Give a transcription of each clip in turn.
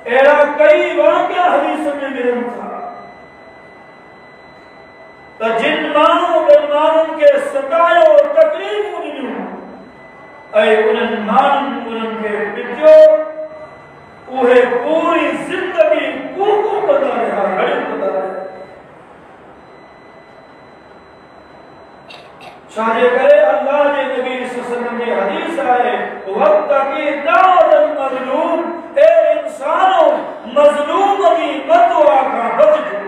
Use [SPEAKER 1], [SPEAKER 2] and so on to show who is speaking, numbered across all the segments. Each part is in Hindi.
[SPEAKER 1] एड़ा कई वाक़या हदीस में मिलन था तो जिन मानू बेमानन के सतायो तकलीफ ॾिनियूं ऐं उन्हनि माननि उन्हनि खे पिटियो उहे पूरी ज़िंदगी कूकू कंदा रहिया घड़ियूं कंदा रहिया छाजे करे अल्लाह जे नबी सल्लल्लाहु अलैहि वसल्लम जी हदीस आहे वक्त की दावतल मज़लूम ए इंसानो मज़लूम जी बददुआ खां बचजो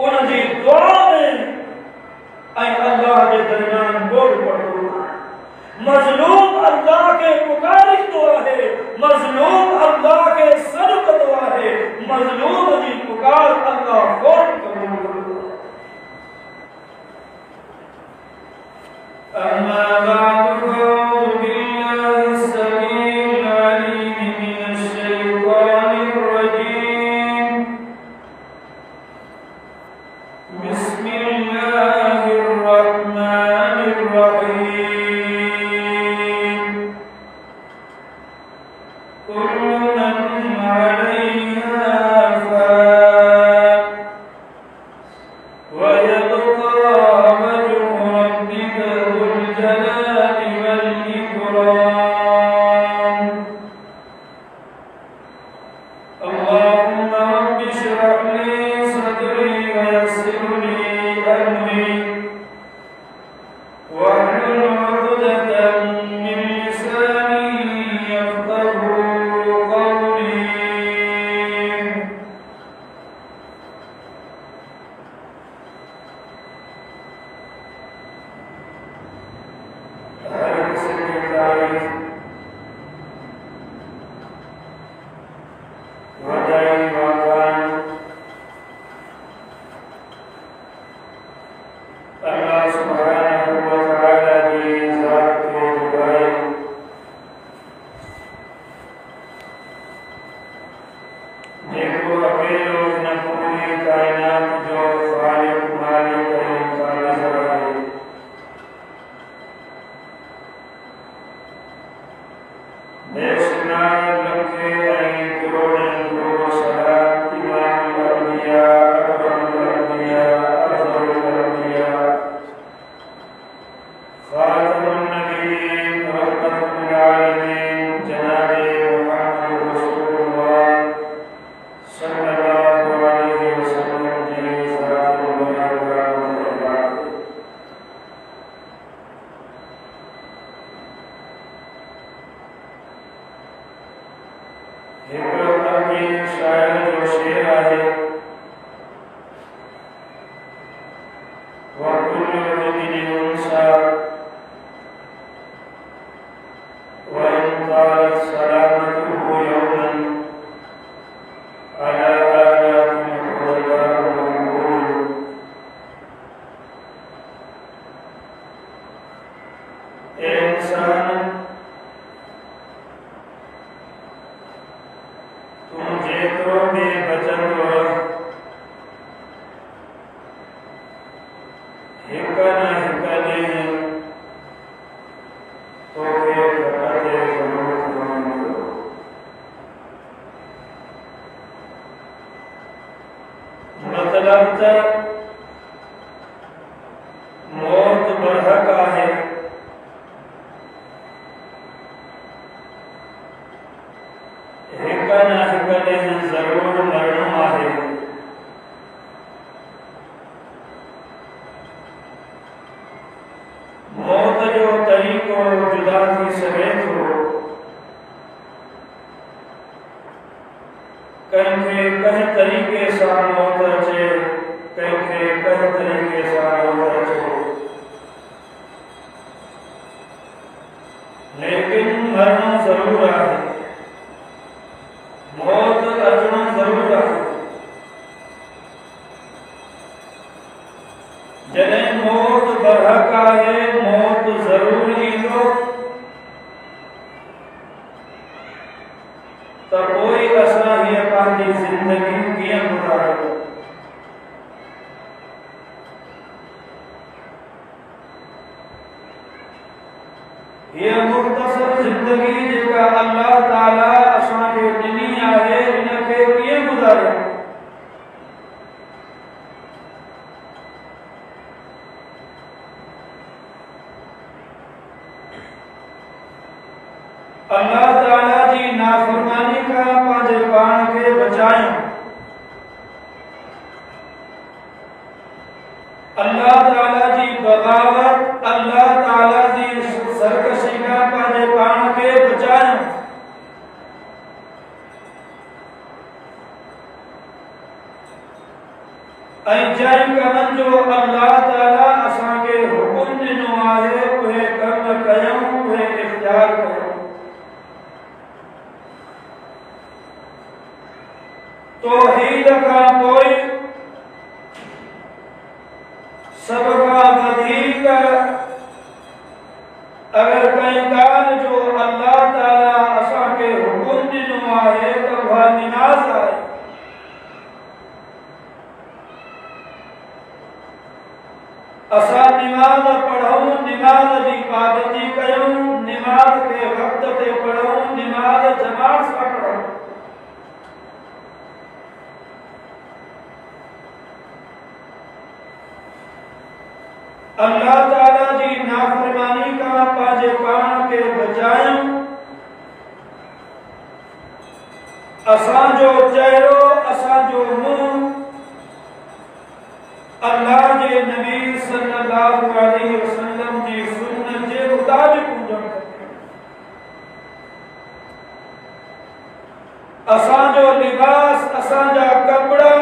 [SPEAKER 1] उन जी दुआ में ऐं अल्लाह जे दरमियान गोल पड़ो मज़लूम अल्लाह के पुकारींदो आहे मज़लूम अल्लाह के सॾु कंदो आहे मज़लूम जी पुकार अल्लाह फ़ौरन क़बूल कंदो अम्मा बाद फ़अऊज़ु बिल्लाहि अस्समीइल अलीम मिनश शैतानिर रजीम बिस्मिल्लाहिर रहमानिर रहीम कुल्लु मन अलैहा फ़ान व यबक़ा वजहु रब्बिका ज़ुल जलालि वल इकराम अल्लाहुम्मा रब्बि इश्रह ली सदरी व यस्सिर ली अमरी वाहलुल उक़दतम मिन लिसानी यफ़क़हू क़ौली हर किसी की तारीफ वजाई वाकान अल्लाह सुब्हानहु व तआला की ज़ात के दुआए जेको अकेलो न पूरी कायनात जो ख़ालिक मालिक ऐं ख़ालिक़ आहे बेशुमार लखे ऐं करोड़नि करोड़ सलात इमामुल अंबिया अकरमुल अंबिया अफ़ज़लुल अंबिया ख़ातमुन नबिय्यीन रहमतुल आलमीन जनाबे मुहम्मद रसूलुल्लाह सल्लल्लाहु अलैहि वसल्लम जी ज़ात मुबारक हिकु अमीर शायर जो शेर आहे वकुल्लु मुमिनिन उन्सा व इन क़ालत सलामतुहु यौमन अला आलातिल खुलदाउ मक़बूल ए इंसान तुम जेतिरो बि बचंदो हिक न हिक ॾींहुं तोखे घट ते ज़रूर पवंदो मतलब त मौत बरहक आहे हिक न हिक ॾींहुं ज़रूर मरणो आहे मौत जो तरीक़ो जुदा थी सघे थो कंहिंखे कंहिं तरीक़े सां मौत अचे कंहिंखे कंहिं तरीक़े सां मौत अचे लेकिन मरणो ज़रूर आहे मौत अचणो ज़रूर आहे जॾहिं मौत बरहक आहे मौत ज़रूर ईंदो त पोइ असां हीअ पंहिंजी ज़िंदगी कीअं गुज़ारियूं हीअ मुख़्तसर ज़िंदगी जेका अल्लाह ताला असांखे ॾिनी बचाया। अल्लाह ताला जी बगावत, अल्लाह ताला जी सरकशी का पाजे पान के बचाया। जंहिं कमनि जो अल्लाह ताला असांखे हुकुम ॾिनो आहे उहे कम कयूं, उहे इख्तियार कयूं। तौहीद खां पोइ सब खां वधीक अगर कंहिं ॻाल्हि जो अल्लाह ताला असांखे हुकुम ॾिनो आहे त उहा निमाज़ आहे। असां निमाज़ पढ़ूं, निमाज़ जी पाबंदी कयूं, निमाज़ के वक्त ते पढ़ूं, निमाज़ जमात सां पढ़ूं। अल्लाह ताला जी नाफरमानी का पाजे पान के बचायूं। असांजो चेहरो, असांजो मुंह अल्लाह के नबी सल्लल्लाहु अलैहि वसल्लम जी सुन्नत जे मुताबिक हुजण खपे। असांजो लिबास, असांजा कपड़ा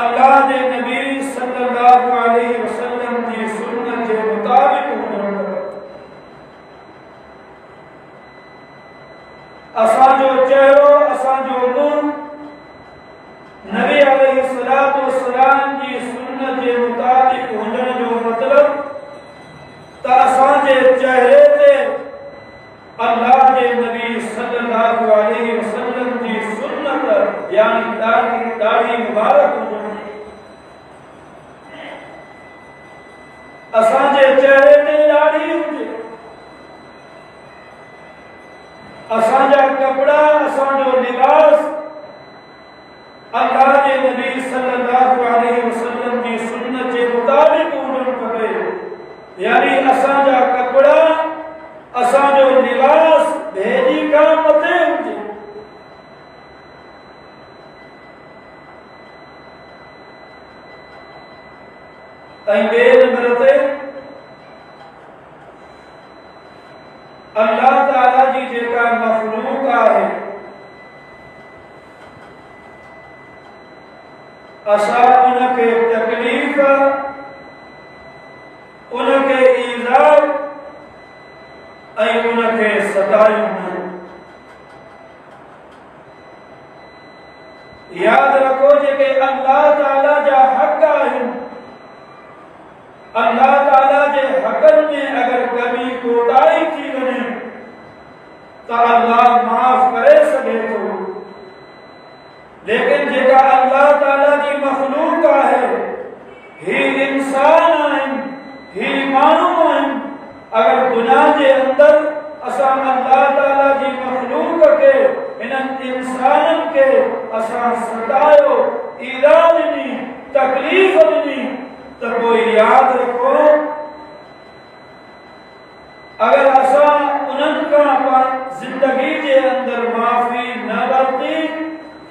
[SPEAKER 1] अल्लाह के नबी सल्लल्लाहु अलैहि वसल्लम जी सुन्नत जे मुताबिक हुजण खपे। असांजो चेहरो, असांजो मुंह नबी अलैहिस्सलातु वस्सलाम जी सुन्नत जे मुताबिक हुजण जो मतलब त असांजे चेहरे ते अल्लाह के नबी सल्लल्लाहु अलैहि वसल्लम जी सुन्नत यानी दाढ़ी मुबारक हुजण। असांजे चेहरे ते दाढ़ी हुजे, असांजा कपड़ा, असांजो लिबास अल्लाह के नबी सल्लल्लाहु अलैहि वसल्लम जी सुन्नत जे मुताबिक हुजण खपे। यानी असांजा कपड़ा, असांजो लिबास भेजी का मथे हुजे। ऐं ॿिए नंबर ते अल्लाह ताला जी जेका मखलूक आहे असां उनखे तकलीफ़, उनखे ईज़ा ऐं उनखे सतायूं न। याद रखो जेके अल्लाह ताला जा हक़ आहिनि, अल्लाह ताला जे हक़नि में अगर कभी कोताही थी वञे त अल्लाह माफ़ करे सघे थो। लेकिन जेका अल्लाह ताला जी मखलूक आहे, ही इंसान आहिनि, ही माण्हू आहिनि, अगर गुनाह जे अंदर असां अल्लाह ताला जी मखलूक के, इन्हनि इंसाननि के असां सतायो, ईज़ा ॾिनी, तकलीफ़ ॾिनी त पोइ याद रखो अगर असां उन्हनि खां जिंदगी जे अंदर माफ़ी न वरिती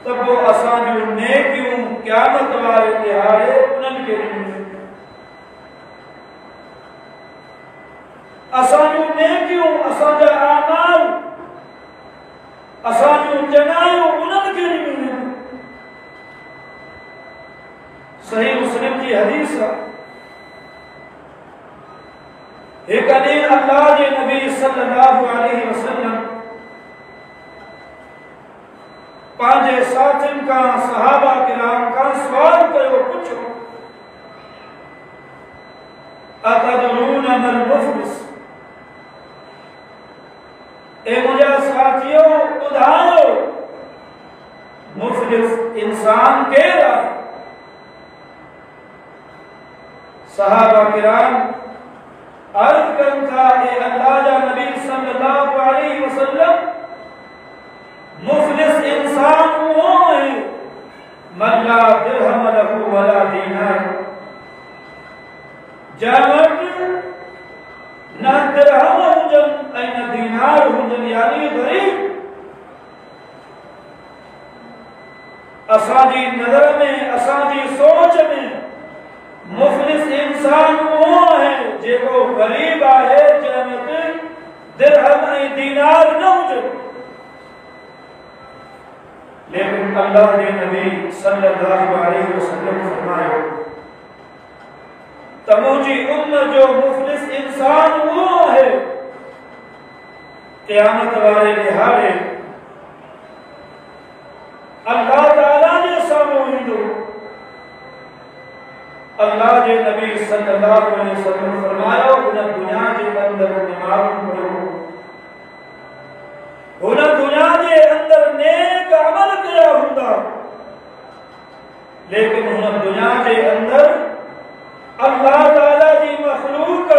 [SPEAKER 1] त पोइ असांजूं नेकियूं क़यामत वारे ॾिहाड़े उन्हनि खे ॾिनियूं। असांजूं नेकियूं, असांजा आमाल, असांजूं चङायूं उन्हनि खे ॾिनियूं। सही मुस्लिम जी हदीस आहे। एक ॾींहुं अल्लाह जे नबी सल्लल्लाहु अलैहि वसल्लम पंहिंजे साथियुनि खां, सहाबा किराम खां सवाल कयो, पुछो अतदरून मल मुफ़लिस, ए मुंहिंजा साथियो ॿुधायो मुफ़लिस इंसान केरु आहे? सहाबा किराम अर्ज कनि था, ए अल्लाह जा नबी सल्लल्लाहु अलैहि वसल्लम, मुफ़लिस इंसान उहो आहे मन ला दिरहम लहू वला दीनार, जंहिं वटि न दिरहम हुजनि ऐं न दीनार हुजनि, यानी ग़रीब। असांजी नज़र में, असांजी सोच में मुफ़लिस इंसान वो है जेको गरीब आहे, जंहिंमें दिरहम ऐं दीनार न हुजे। लेकिन अल्लाह जे नबी सल्लल्लाहु अलैहि वसल्लम फरमायो त मुंहिंजी उम्मत जो मुफ़लिस इंसान वो है क़यामत वारे ॾिहाड़े अल्लाह ताला जे साम्हूं ईंदो। अल्लाह जे नबी सल्लल्लाहु अलैहि वसल्लम फरमायो हुन दुनिया जे अंदर नमाज़ पढ़ो, हुन दुनिया जे अंदर नेक अमल कया हूंदा, लेकिन हुन दुनिया जे अंदर अल्लाह ताला जी मखलूक,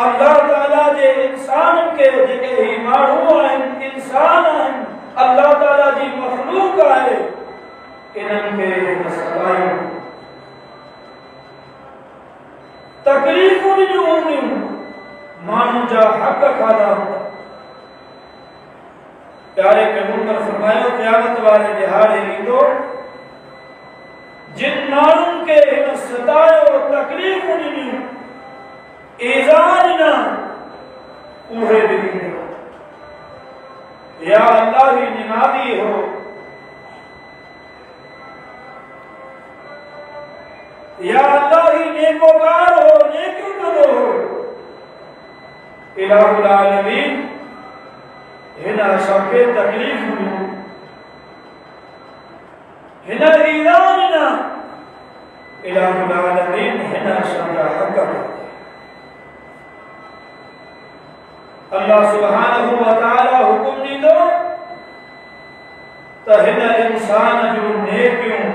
[SPEAKER 1] अल्लाह ताला जे इंसान के जेके ही माण्हू आहिनि, इंसान आहिनि, अल्लाह ताला जी मखलूक आहे, इन्हनि खे सतायूं, तकलीफ़ूं ॾिनियूं हूंदियूं, माण्हुनि जा हक़ खाधा हूंदा। प्यारे पैगंबर फरमायो क़यामत वारे ॾिहाड़े ईंदो जिन माण्हुनि खे हिन सतायो, तकलीफ़ूं ॾिनियूं, ईज़ा ॾिना, उहे बि ईंदो। या अल्लाह ही निमाज़ी हो, या अल्लाह ही नेकोकार हो, नेकियूं कंदो हो, इलाहुल आलमीन हिन असांखे तकलीफ़ ॾिनियूं, हिन ईज़ा ॾिना, इलाहुल आलमीन हिन असांजा हक़ खणा। अल्लाह सुब्हानहु व तआला हुकुम ॾींदो त हिन इंसान जूं नेकियूं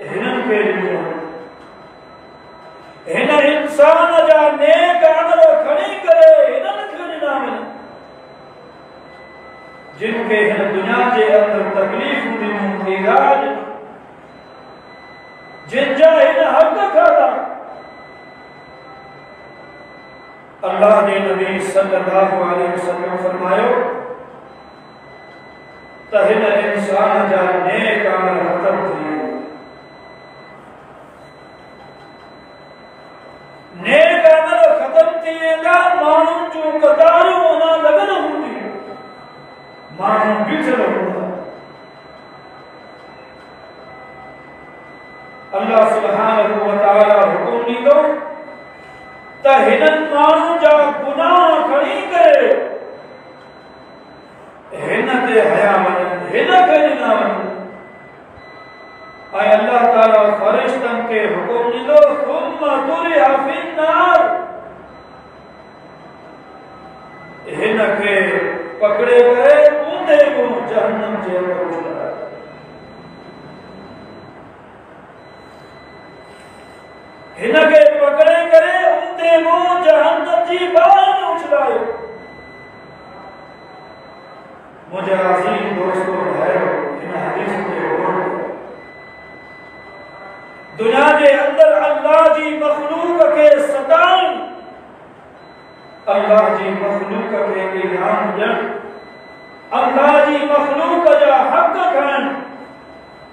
[SPEAKER 1] हिननि खे ॾिनियूं, हिन इंसान जा नेक अमल खणी करे हिननि खे ॾिना वञनि, जिन खे हिन दुनिया जे अंदर तकलीफ़ ॾिनियूं, ईज़ा ॾिनी, जिन जा हिन हक़ खाधा। अल्लाह ने नबी सल्लल्लाहु अलैहि वसल्लम फरमायो त हिन इंसान जा नेक अमल खत्म थी विया, नेक अमल खत्म थी वेंदा, माण्हुनि जूं कतारूं अञा लॻल हूंदियूं, माण्हू बीठल हूंदा। अल्लाह सुब्हानहु व तआला हुकुम ॾींदो त हिननि माण्हुनि जा गुनाह खणी करे हिन ते हया वञनि, हिन खे ॾिना वञनि। ऐं अल्लाह ताला फरिश्तनि खे हुकुम ॾींदो सुम्मा तुरिहा फिन्नार, हिन खे पकड़े करे ऊंधे मुंहुं जहन्नम जे अंदर विझायो। हिन खे पकड़े करे ऊंधे मुंहुं जहन्नम जी बाहि में उछलायो। मुझे अज़ीज़ दोस्तों भाइयों, हिन हदीस के दुनिया के अंदर अल्लाह जी मखलूक के सताइण, अल्लाह जी मखलूक के इनाम ॾियण, अल्लाह जी मखलूक जा हक़ खणण,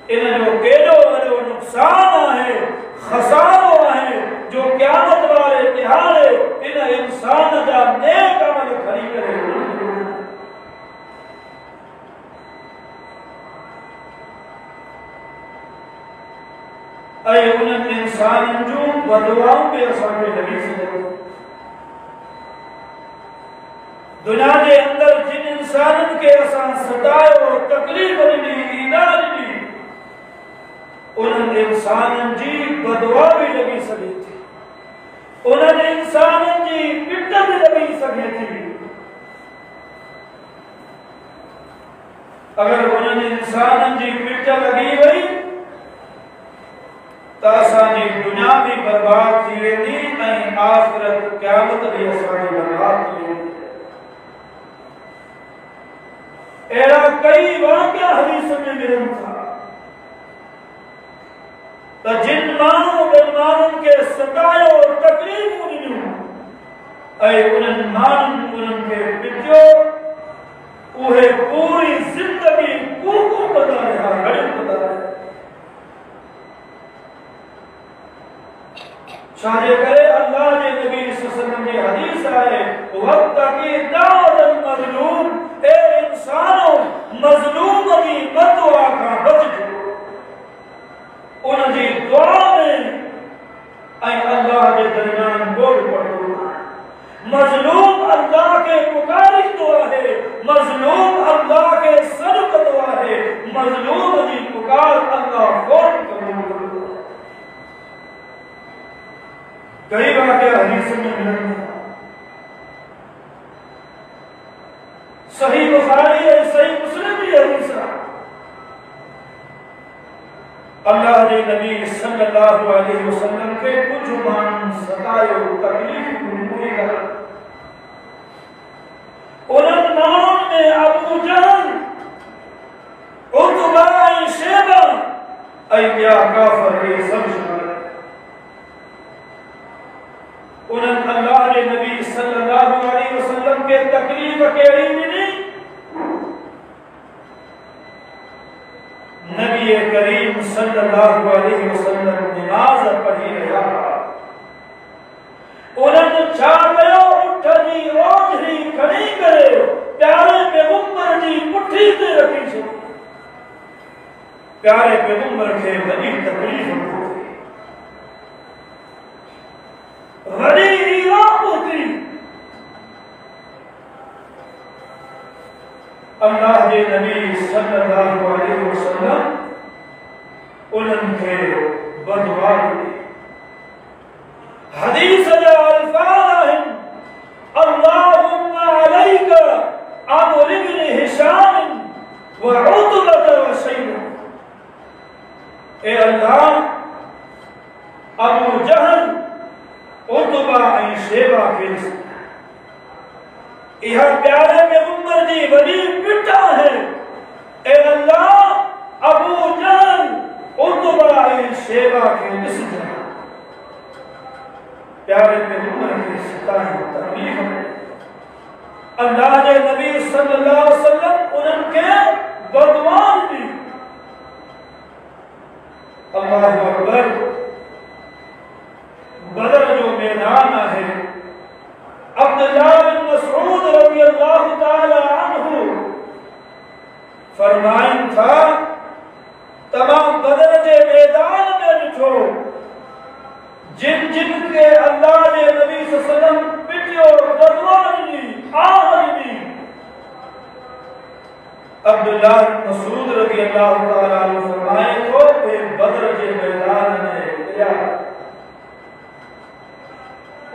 [SPEAKER 1] इन जो केॾो वॾो नुक़सान आहे, खसारो आहे, जो क़यामत वारे ॾिहाड़े इन इंसान जा नेक अमल खणी करे ऐं उन्हनि इंसाननि जूं बदुआऊं बि असांखे लॻी सघनि। दुनिया जे अंदर जिन इंसाननि खे असां सतायो, तकलीफ़ ॾिनी, ईज़ा ॾिनी, उन्हनि इंसाननि जी बदुआ बि लॻी सघे थी, उन्हनि इंसाननि जी पिट बि लॻी सघे थी। अगर उन्हनि इंसाननि जी पिट लॻी वई त असांजी दुनिया भी बर्बाद थी वेंदी ऐं आख़िरत क़यामत भी असांजी बर्बाद थी वेंदी। अहिड़ा कई वाक़िया हदीस में मिलनि था त जिन माण्हू ॿियनि माण्हुनि खे सतायो, तकलीफ़ूं ॾिनियूं ऐं उन्हनि माण्हुनि उन्हनि खे पिटियो, उहे पूरी ज़िंदगी कूकू कंदा रहिया, छाजे करे अल्लाह जे नबी सल्लल्लाहु अलैहि वसल्लम जी हदीस आए वक्त की दावत मजलूम ए इंसानो मजलूम की बददुआ का बच उन जी दुआ में ऐ अल्लाह के दरमियान बोल पड़ो मजलूम अल्लाह के पुकारी दुआ है मजलूम अल्लाह के सदक दुआ है मजलूम की पुकार अल्लाह फौरन कबूल कई बात हदीस में मिलती सही बुखारी है सही मुस्लिम भी हदीस है अल्लाह के नबी सल्लल्लाहु अलैहि वसल्लम के कुछ मान सतायो तकलीफ हुई कर उन नाम में अबू जहल उतबा शेबा ऐ क्या काफर ये सब शामिल उन्हें अल्लाह के नबी सल्लल्लाहु अलैहि वसल्लम के तकलीफ केड़ी मिली नबी करीम सल्लल्लाहु अलैहि वसल्लम नमाज पढ़ी रहा उन्हें छा कयो उठ जी ओझरी खड़ी करे प्यारे पैगंबर जी पुठी ते रखी छे प्यारे पैगंबर के वॾी तकलीफ वॾी इलाह होती अल्लाह के नबी सल्लल्लाहु अलैहि वसल्लम उनके बदवा दी हदीस जा अल्फाज हैं अल्लाहुम्मा अलैका अमर इब्न हिशाम व उतबा व शैबा ए अल्लाह अबू जहल उतबा ऐं शेबा के यह प्यारे पैगंबर जी वॾी पिटा है ए अल्लाह अबू जहल उतबा ऐं शेबा के ॾिसजां प्यारे पैगंबर के सताई तकलीफ में अल्लाह के नबी सल्लल्लाहु अलैहि वसल्लम उनके बदवा दी अल्लाहु अकबर बदर जो मैदान है अब्दुल्लाह बिन मसऊद रज़ियल्लाहु ताला अन्हु फरमाइन था तमाम बदर के मैदान में ॾिठो जिन जिन के अल्लाह के नबी सल्लल्लाहु अलैहि वसल्लम पिटियो बदवा दी आह दी अब्दुल्लाह बिन मसऊद रज़ियल्लाहु ताला अन्हु फरमाए तो बदर के मैदान में गया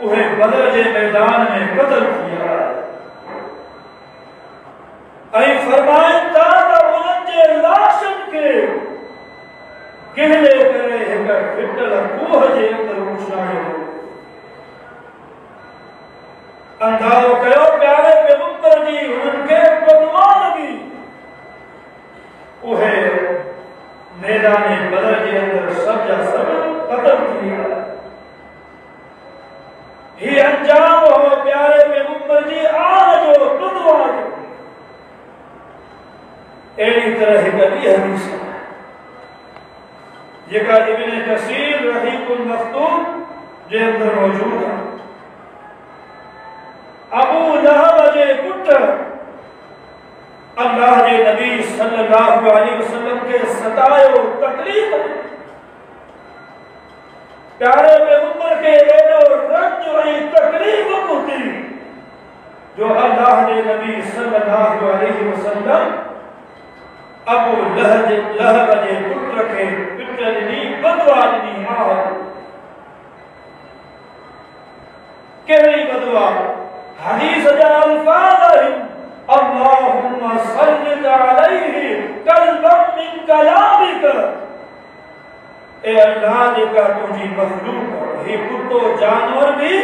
[SPEAKER 1] उन्हें बदर के मैदान में कत्ल किया ऐं फरमाइन था त उन्हनि जे लाशन के कहले करे हिक फिटल कूह जे अंदर उछायो अंधारो कयो प्यारे पैगंबर जी उनके बदवा लगी उहे मैदान बदर के अंदर सब जा सब कत्ल किया ही अंजाम हो प्यारे पैगंबर जी आज जो बदवा एड़ी तरह हिक ॿी हदीस जेका इब्न कसीर रहीकुल मख्तूम जे अंदर मौजूद है अबू लहब जे पुत्र अल्लाह के नबी सल्लल्लाहु अलैहि वसल्लम के सतायो तकलीफ प्यारे पैगंबर के एडो रंज ऐं तकलीफ होती जो अल्लाह के नबी सल्लल्लाहु अलैहि वसल्लम अबू लहब जे पुत्र के पिट ॾिनी बदवा ॾिनी आह कहिड़ी बदवा हदीस जा अल्फाज आहिनि अल्लाहुम्मा सल्लित अलैहि कल्बम मिन कलामिक ए अल्लाह जेका तुंहिंजी मखलूक ही कुत्तो जानवर भी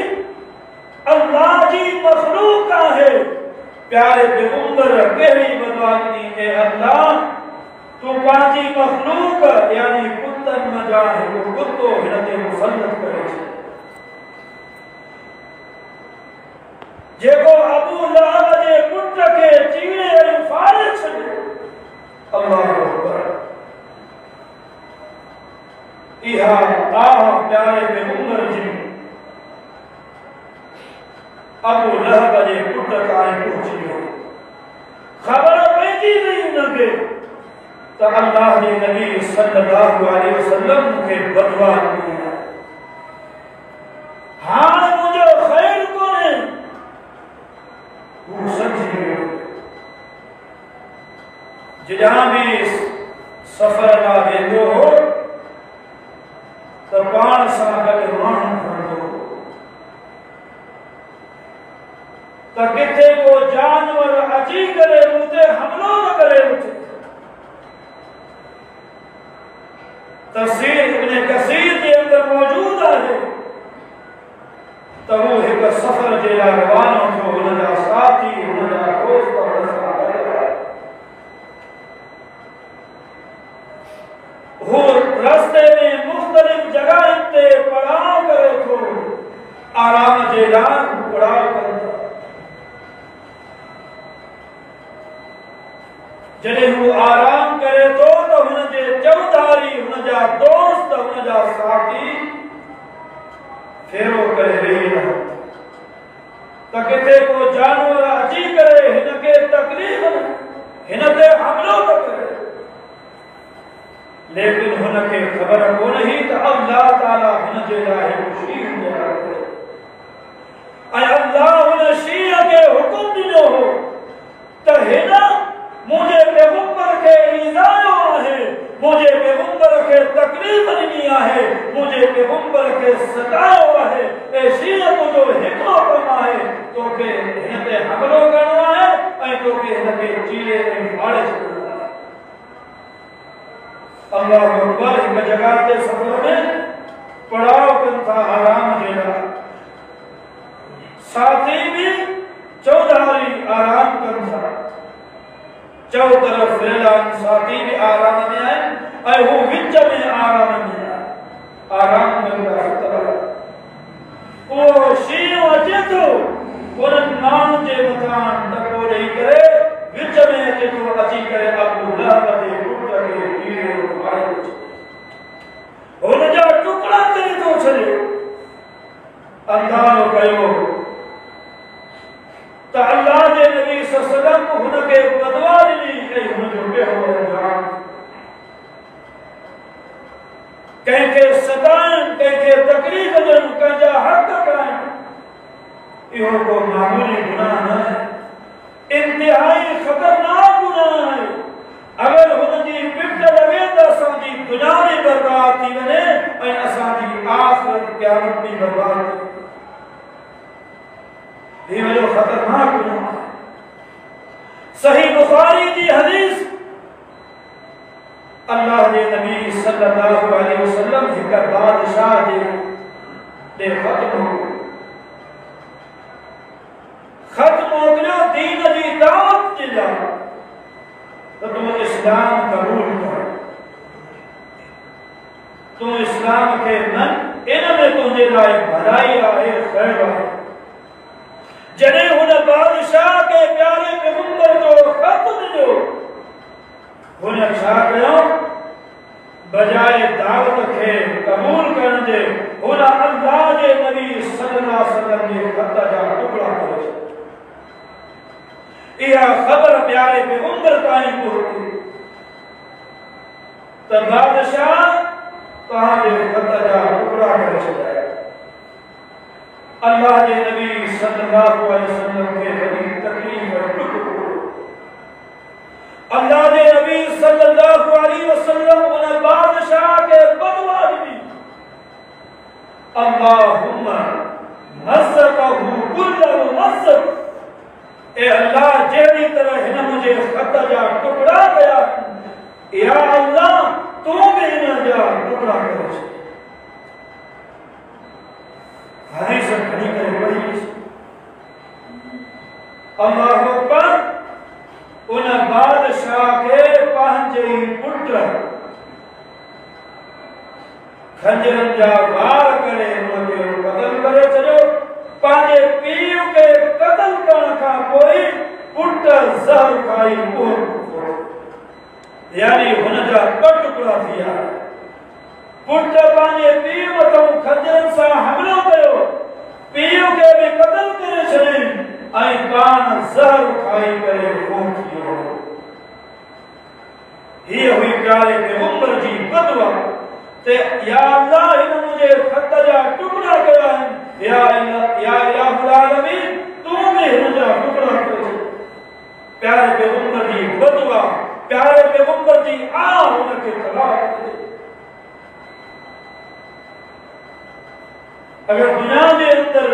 [SPEAKER 1] अल्लाह जी मखलूक आहे प्यारे पैगंबर कहिड़ी बदवा ॾिनी ए अल्लाह तू पंहिंजी मखलूक यानी कुत्तनि मजा हिकु कुत्तो हिन ते मुसल्लत करे छॾ जेको अबू लहब जे पुट खे चीरे ऐं फाड़े छॾियो अल्लाहु अकबर इहा आह प्यारे पैगंबर जी अबू लहब जे पुट ताईं पहुची वियो। ख़बर पइजी वई हुनखे त अल्लाह जे नबी सल्लल्लाहु अलैहि वसल्लम मूंखे बदवा ॾिनी आहे, हाणे मुंहिंजो ख़ैर कोन्हे। हू सम्झी वियो जॾहिं बि सफ़र लाइ वेंदो हो त पाण सां गॾु माण्हू खणंदो हो त किथे को जानवर अची करे मूं ते हमलो न करे वठे। तफ़सीर इब्न कसीर जे अंदर मौजूद आहे त हू हिकु सफ़र जे लाइ रवानो थियो। हुन जा साथी, हुन जा दोस्त हुन सां हू रस्ते में मुख़्तलिफ़ जॻहियुनि ते पड़ाव करे थो, आराम जे लाइ पड़ाव करे थो। जॾहिं हू आराम करे थो त हुन जे चौधारी, हुन जा दोस्त, हुन जा साथी फेरो करे वेही रहो त किथे को जानवर अची करे हिन खे तकलीफ़, हिन ते हमलो न करे। लेकिन हुनखे ख़बर कोन हुई त अल्लाह ताला हिन जे लाइ हिकु शींहुं मुक़ररु कयो ऐं अल्लाह हुन शींहं खे हुकुम ॾिनो हो त हिन मुंहिंजे पैगंबर खे ईज़ायो आहे, मुंहिंजे पैगंबर खे तकलीफ़ ॾिनी आहे, मुंहिंजे पैगंबर खे सतायो आहे। ऐं शींहं तुंहिंजो हिकिड़ो कमु आहे, तोखे हिन ते हमलो करणो आहे ऐं तोखे हिन खे चीरे ऐं फाड़े छॾणो आहे। अल्लाह अकबर। हिकु जॻह ते सफ़र में पड़ाव कनि था आराम जे लाइ, साथी भी चौधारी आराम कनि था, चौ तरफ़ फैला साथी भी आराम में आहिनि ऐं हू विच में आराम में आहे। आराम कनि था। उहो शींहुं अचे थो, उन्हनि माण्हुनि जे मथां धको ॾेई करे विच में अचे थो, अची करे अबू लहब जे पुट खे चीरे फाड़े थो छॾे, हुन जा टुकड़ा करे थो छॾे। अंदाज़ो कयो त अल्लाह जे नबी सल्लल्लाहु अलैहि वसल्लम हुनखे बदवा ॾिनी ऐं हुनजो कहिड़ो अंजाम। कंहिंखे सताइण, कंहिंखे तकलीफ़ ॾियण, कंहिंजा हक़ कराइण, इहो को मामूली गुनाह न आहे, इंतिहाई ख़तरनाक गुनाह आहे। अगर हुनजी पिट लॻे त असांजी दुनिया बि बर्बाद थी वञे ऐं असांजी आख़िरत क़यामत बि बर्बाद थी वञे। हीउ वॾो ख़तरनाक गुनाह आहे। सही बुखारी जी हदीस, अल्लाह जे नबी सल्लल्लाहु अलैहि वसल्लम हिकु बादशाह जे ख़त मोकिलियो दीन जी दावत जे लाइ त तूं इस्लाम क़बूल कर, तूं इस्लाम खे मन, इन में तुंहिंजे लाइ भलाई आहे, ख़ैर आहे। जॾहिं हुन बादशाह खे प्यारे पैगंबर जो ख़त मिलियो, हुन छा कयो? बजाए दावत खे क़बूल करण जे हुन अल्लाह जे नबी सल्लल्लाहु अलैहि वसल्लम जे ख़त जा टुकड़ा करे छॾिया। इहा ख़बर प्यारे पैगंबर ताईं पहुती त बादशाह तव्हांजे ख़त जा टुकड़ा करे छॾिया। अल्लाह जे नबी सल्लल्लाहु अलैहि वसल्लम खे वॾी तकलीफ़ ऐं दुख थियो। अल्लाह जे नबी सल्लल्लाहु अलैहि वसल्लम उन बादशाह खे बदवा ॾिनी, अल्लाहुम्मा मज़क़हु कुल्लहु मज़क़, ए अल्लाह जहिड़ी तरह हिन मुंहिंजे ख़त जा टुकड़ा कया, या अल्लाह तूं बि हिन जा टुकड़ा करे छॾ। हाणे सभु खणी करे पढ़ी अल्लाह अकबर। उन बादशाह खे पंहिंजे पुट खंजरनि जा वार करे हुनखे क़तल करे छॾियो। पंहिंजे पीउ खे क़तल करण खां पोइ पुट ज़हर खाई यानी हुन जा ॿ टुकड़ा थी विया। पुट पंहिंजे पीउ मथां खंजरनि सां हमलो कयो, पीउ के भी कत्ल करे छॾिन ऐं पाण ज़हर खाई करे फ़ौत थी वियो। हीअ हुई प्यारे पैगंबर जी बदवा ते या अल्लाह हिन मुझे खत जा टुकड़ा कया आहिनि। या इलाहुल आलमीन तूं भी हिन जा टुकड़ा करे छॾ। प्यारे पैगंबर जी बदवा, प्यारे पैगंबर जी हुनखे तलाक दे। अगर दुनिया के अंदर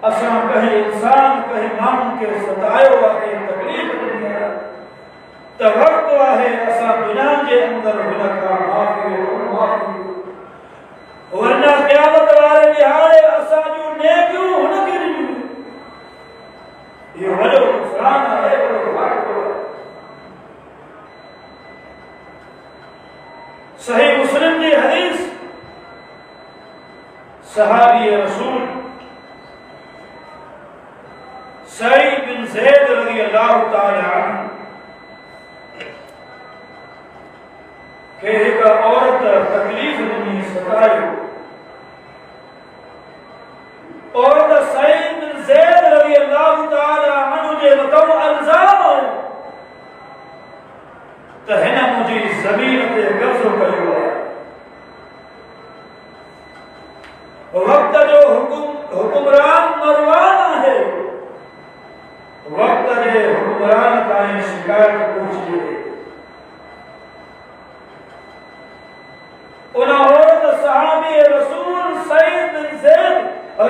[SPEAKER 1] असां कहीं इंसान कहीं माण्हुनि खे सतायो आहे, तकलीफ़ ॾिनी आहे, त वक़्तु आहे असां दुनिया जे अंदर हुन खां माफ़ी वरना क़यामत वारे ॾिहाड़े असां जूं नेकियूं हुनखे ॾिनियूं। इहो वॾो नुक़सान आहे, वॾो घाटो आहे। सही मुस्लिम जी हदीस सहाबी रसूल सईद बिन ज़ैद रज़ियल्लाहु ताला अन्हु के एक औरत तकलीफ ॾिनी, सतायो। औरत सईद बिन ज़ैद रज़ियल्लाहु ताला अन्हु जे मथां इल्ज़ाम आयो त हिन मुंहिंजी ज़मीन ते कब्ज़ो कयो आहे। वक्त जो हुकुमरान मरवान आहे, वक्त जे हुकुमरान ताईं शिकायत पहुची वई। उन औरत सहाबी रसूल सईद बिन ज़ैद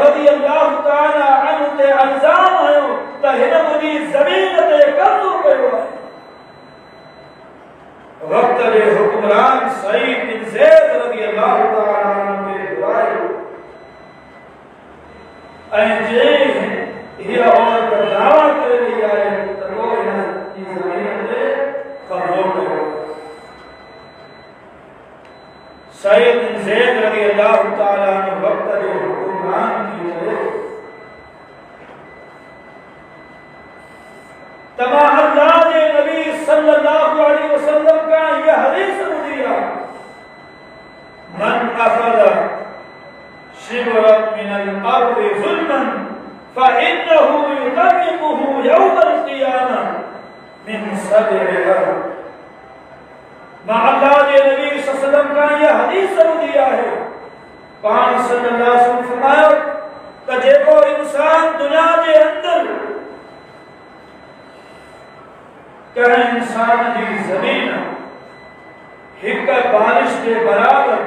[SPEAKER 1] रज़ियल्लाहु ताला अन्हु ते इल्ज़ाम आयो त हिन मुंहिंजी ज़मीन ते कब्ज़ो कयो आहे। वक्त जे हुकुमरान सईद बिन ज़ैद रज़ियल्लाहु ताला अन्हु खे घुरायो ऐं जे हीअ औरत दावा करे रही आहे त को हिन जी ज़मीन ते कब्ज़ो कयो। सईद बिन ज़ैद रज़ियल्लाहु ताला अन्हु वक्त जे हुकुमरान थी चयो त मां अल्लाह जे नबी सल्लल्लाहु अलैहि वसल्लम का यह हदीस ॿुधी आहे, मन अखज़ शिबरन मिनल अर्दि ज़ुल्मन फ़इन्नहु युतबिकुहु यौमल क़ियामह मिन सबइ अर्द। मां अल्लाह जे नबी सल्लल्लाहु अलैहि वसल्लम का यह हदीस ॿुधी आहे, पाण सल्लल्लाहु अलैहि वसल्लम फरमायो त जेको इंसान दुनिया जे अंदर कंहिं इंसान जी ज़मीन हिक बारिश के बराबर,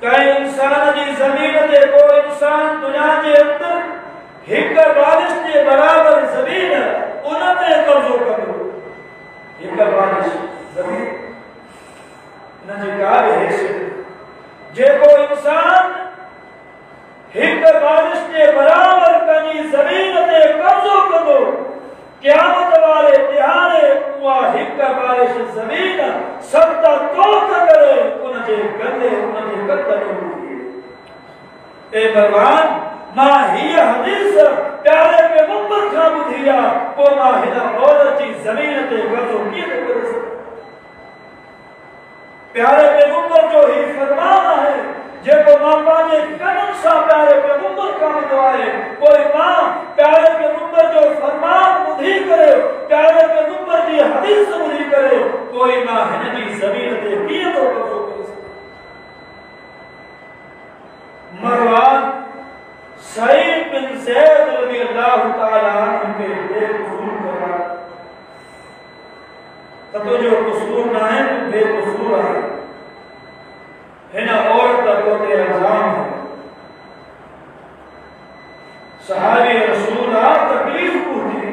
[SPEAKER 1] कंहिं इंसान जी ज़मीन ते को इंसान दुनिया जे अंदर हिक बारिश के बराबर ज़मीन उन ते कब्ज़ो कंदो। हिक बारिश ज़मीन न जी का बि हैसियत, जेको इंसान हिक बारिश के बराबर कंहिंजी ज़मीन ते कब्ज़ो कंदो, क़यामत वारे ॾिहाड़े उहा हिक बारिश ज़मीन 7 तोख करे उन जे गले उन जे कत में हूंदी। ए भगवान, मां हीअ हदीस प्यारे पैगंबर खां ॿुधी आहे, पोइ मां हिन औरत जी ज़मीन ते कब्ज़ो कीअं थो करे सघां? प्यारे पैगंबर जो ही फरमान आहे जेको मां पंहिंजे कननि सां प्यारे पैगंबर खां ॿुधो आहे। पोइ मां प्यारे पैगंबर जो फरमान ॿुधी करे, प्यारे पैगंबर जी हदीस ॿुधी करे, पोइ मां हिन जी ज़मीन ते कीअं थो कब्ज़ो करे सघां? मरवान सईद बिन ज़ैद रज़ियल्लाहु ताला अन्हु खे बेक़सूर करार, त तुंहिंजो कसूर न आहे, तूं बेक़सूर आहे। हिन औरत को ते इल्ज़ाम है, सहाबी रसूल आ तकलीफ पहुंची,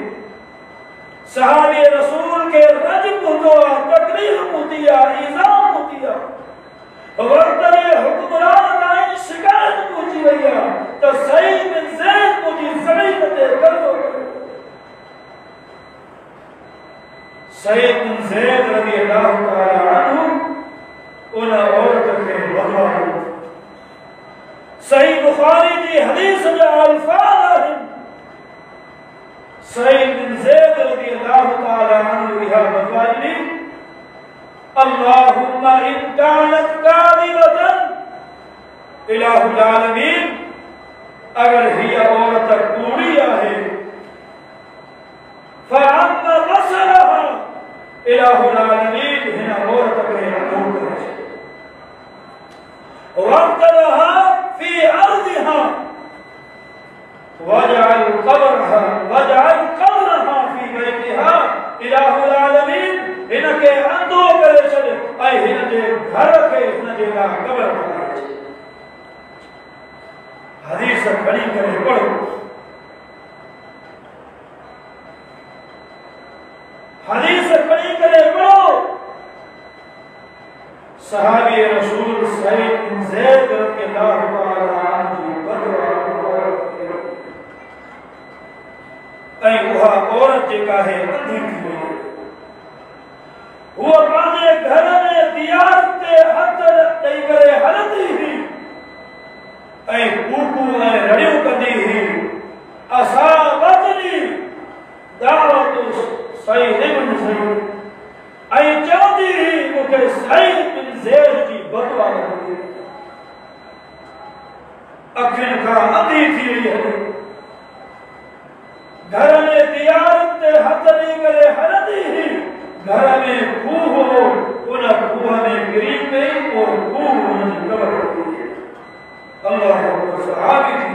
[SPEAKER 1] सहाबी रसूल के रज पहुंचो, तकलीफ पहुंची, इल्ज़ाम पहुंची, वक्त जे हुक्मरान ताईं शिकायत पहुंची वई आहे त सईद बिन ज़ैद मुंहिंजी ज़मीन ते कब्ज़ो कयो। सईद बिन ज़ैद रज़ियल्लाहु ताला अन्हु उन औरत खे वधायो। सही बुखारी जी हदीस जा अल्फाज आहिनि, सईद बिन ज़ैद रज़ियल्लाहु ताला अन्हु इहा बदवा ॾिनी, अल्लाहुम्मा इन कानत काज़िबतन इलाहुल आलमीन अगर ही औरत कूड़ी आहे फअम्मा मसलहा इलाहुल आलमीन हिन औरत खे दूर करे वक़्तहा फी अर्दिहा वजअल क़ब्रहा फी बैतिहा इलाहुल आलमीन हिनखे अंधो करे छॾ ऐं हिन जे घर खे हिन जे लाइ क़ब्र बणाए छॾ। हदीस खणी करे पढ़ो, हदीस खणी करे पढ़ो। सहाबी रसूल सईद बिन ज़ैद रज़ियल्लाहु तआला अन्हु ऐं उहा औरत जेका है अंधी थी वई, उहा पंहिंजे घर में दियार ते हथ ॾेई करे हलंदी हुई ऐं कूकू ऐं रड़ियूं कंदी हुई। असाबतनी दावत सईद बिन ज़ैद ऐं चवंदी हुई मूंखे सईद बिन ज़ैद जी बदवा लॻी, अखियुनि खां अंधी थी वई हले, घर में दियार ते हथ ॾेई करे हलंदी हुई। घर में खूह हो, उन खूह में गिरी पई, वो खूह हुनजी क़ब्र थी वई। अल्लाह जो सहाबी थी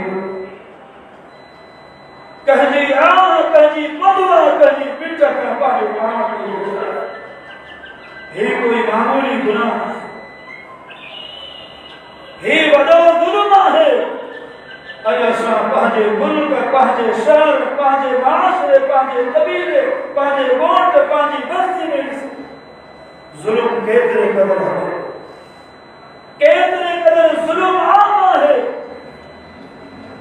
[SPEAKER 1] कंहिंजी आह, कंहिंजी बदवा, कंहिंजी पिट खां पंहिंजो पाण खे ही कोई मामूली गुनाह है, ही वॾो ज़ुल्म आहे। अॼु असां पंहिंजे मुल्क, पंहिंजे शहर, पंहिंजे माशरे, पंहिंजे क़बीले, पंहिंजे ॻोठ, पंहिंजी बस्ती में ज़ुल्म केतिरे क़दर आहे, केतिरे क़दर ज़ुल्म आम आहे।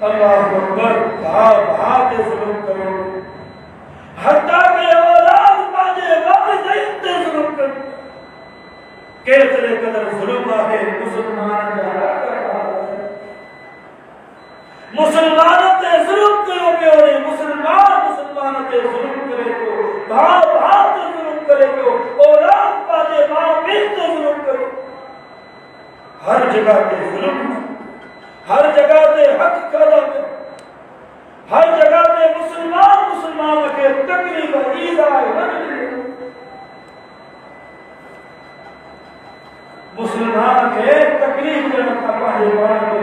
[SPEAKER 1] अल्लाह अकबर, भाउ ते ज़ुल्म कयो, हत्ता के औलाद पंहिंजे वालिदैन ते ज़ुल्म कयो, केतिरे क़दर ज़ुल्म आहे। मुसलमान जा मुसलमान ते ज़ुल्म कयो पियो ने, मुसलमान ते ज़ुल्म करे पियो, भाउ ते ज़ुल्म करे पियो, औलाद पंहिंजे माउ पीउ ते ज़ुल्म करे, हर जगह ते ज़ुल्म, हर जगह ते हक क़दम, हर जगह ते मुसलमान खे तकलीफ़ ईज़ा न मिले, मुसलमान खे तकलीफ़ ॾियण खां पंहिंजे पाण खे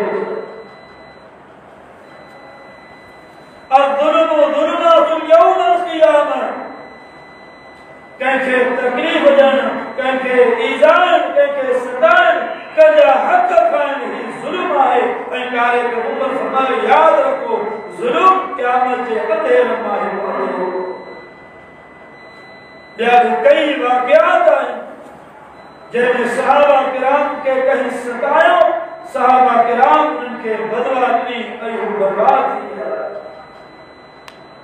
[SPEAKER 1] कंहिंखे तकलीफ़ ॾियण, कंहिंखे ईज़ान, कंहिंखे सताइण, कंहिंजा हक़ खाइण ही ज़ुल्म आहे। ऐं प्यारे पैगंबर फरमायो, यादि रखो ज़ुल्म क़यामत जे अंधेर मां ईंदो। ॿिया बि कई वाक़ियात आहिनि जंहिंमें सहाबा किराम खे कंहिं सतायो, सहाबा किराम उन्हनि खे बदला ॾिनी ऐं हू बर्बाद थी विया।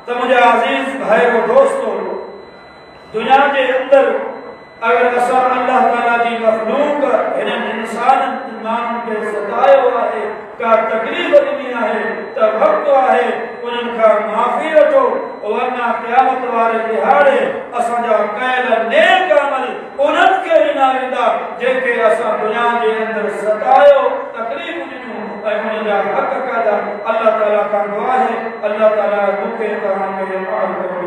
[SPEAKER 1] त मुंहिंजा अज़ीज़ भाइरो दोस्तो, दुनिया के अंदर अगर असां अल्लाह ताला जी मखलूक हिननि इंसाननि खे सतायो आहे, का तकलीफ़ ॾिनी आहे, त वक़्तु आहे उन्हनि खां माफ़ी वठो, वरना क़यामत वारे ॾिहाड़े असांजा कयल नेक अमल उन्हनि खे ॾिना वेंदा जंहिंखे असां दुनिया जे अंदर सतायो, तकलीफ़ ॾिनियूं ऐं उन्हनि जा हक़ कया। अल्लाह ताला खां दुआ है, अल्लाह ताला मूंखे तव्हांखे माफ़ करे।